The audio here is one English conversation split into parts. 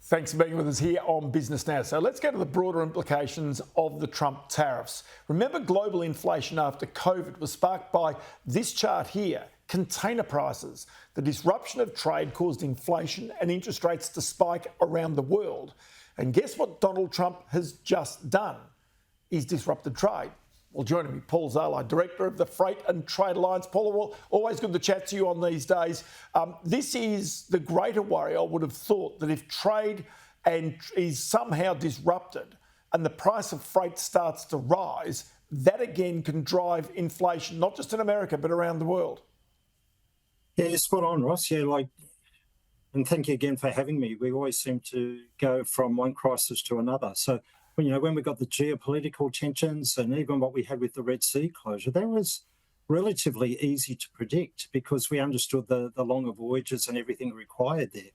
Thanks for being with us here on Business Now. So let's go to the broader implications of the Trump tariffs. Remember, global inflation after COVID was sparked by this chart here, container prices. The disruption of trade caused inflation and interest rates to spike around the world. And guess what Donald Trump has just done? He's disrupted trade. Well, joining me, Paul Zalai, Director of the Freight and Trade Alliance. Paul, always good to chat to you on these days. This is the greater worry, I would have thought, that if trade is somehow disrupted and the price of freight starts to rise, that again can drive inflation, not just in America, but around the world. Yeah, you're spot on, Ross. And thank you again for having me. We always seem to go from one crisis to another. So, when we got the geopolitical tensions and even what we had with the Red Sea closure, that was relatively easy to predict because we understood the longer voyages and everything required there.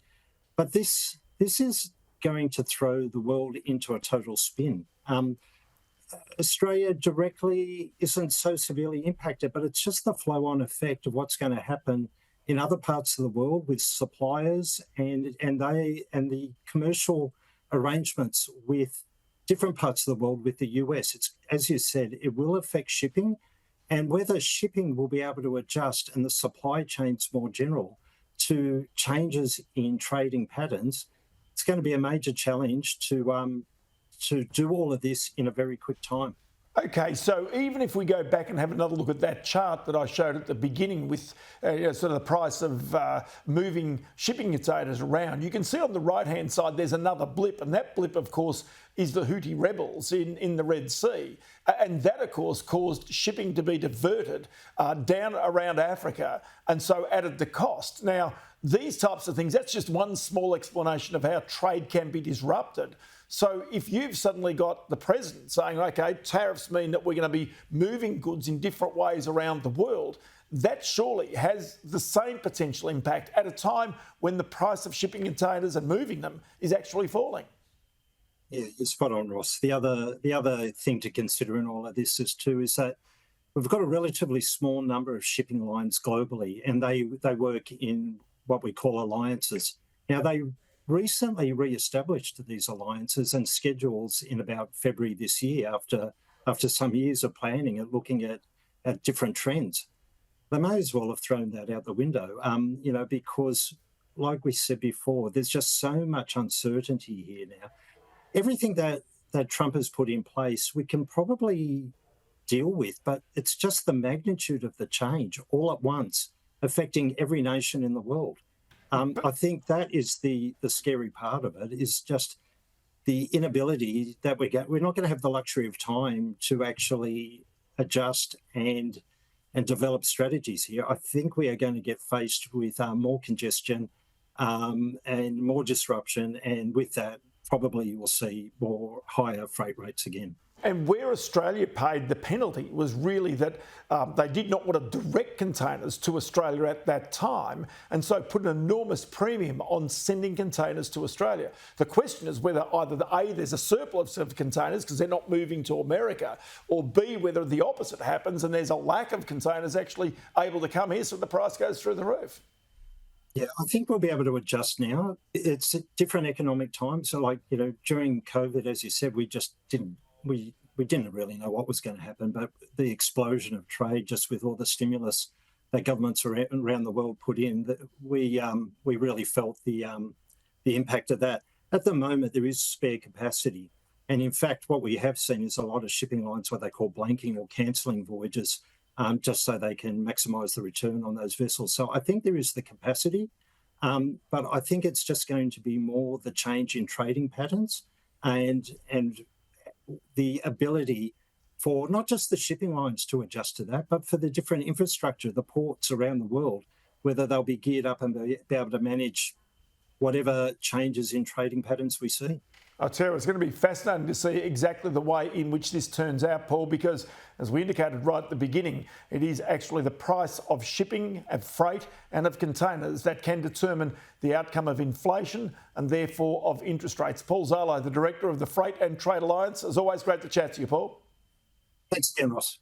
But this is going to throw the world into a total spin. Australia directly isn't so severely impacted, but it's just the flow-on effect of what's going to happen in other parts of the world with suppliers and the commercial arrangements with different parts of the world with the US. It's, as you said, it will affect shipping, and whether shipping will be able to adjust and the supply chains more general to changes in trading patterns. It's going to be a major challenge to do all of this in a very quick time. Okay, so even if we go back and have another look at that chart that I showed at the beginning with sort of the price of moving shipping containers around, you can see on the right-hand side there's another blip, and that blip, of course, is the Houthi rebels in the Red Sea. And that, of course, caused shipping to be diverted down around Africa and so added the cost. Now, these types of things, that's just one small explanation of how trade can be disrupted. So if you've suddenly got the president saying, OK, tariffs mean that we're going to be moving goods in different ways around the world, that surely has the same potential impact at a time when the price of shipping containers and moving them is actually falling. Yeah, you're spot on, Ross. The other thing to consider in all of this is that we've got a relatively small number of shipping lines globally, and they work in what we call alliances. Now, they recently re-established these alliances and schedules in about February this year after some years of planning and looking at different trends. They may as well have thrown that out the window, because like we said before, there's just so much uncertainty here now. Everything that Trump has put in place, we can probably deal with, but it's just the magnitude of the change all at once affecting every nation in the world. I think that is the scary part of it, is just the inability that we get. We're not going to have the luxury of time to actually adjust and develop strategies here. I think we are going to get faced with more congestion and more disruption, and with that, probably you will see more higher freight rates again. And where Australia paid the penalty was really that they did not want to direct containers to Australia at that time, and so put an enormous premium on sending containers to Australia. The question is whether either A, there's a surplus of containers because they're not moving to America, or B, whether the opposite happens and there's a lack of containers actually able to come here, so the price goes through the roof. Yeah, I think we'll be able to adjust now. It's a different economic time. So during COVID, as you said, we didn't really know what was going to happen, but the explosion of trade, just with all the stimulus that governments around the world put in, we really felt the impact of that. At the moment, there is spare capacity. And in fact, what we have seen is a lot of shipping lines, what they call blanking or cancelling voyages, just so they can maximise the return on those vessels. So I think there is the capacity, but I think it's just going to be more the change in trading patterns and the ability for not just the shipping lines to adjust to that, but for the different infrastructure, the ports around the world, whether they'll be geared up and be able to manage whatever changes in trading patterns we see. I tell you, it's going to be fascinating to see exactly the way in which this turns out, Paul, because as we indicated right at the beginning, it is actually the price of shipping, of freight and of containers that can determine the outcome of inflation and therefore of interest rates. Paul Zalai, the Director of the Freight and Trade Alliance. As always, great to chat to you, Paul. Thanks again, Ross.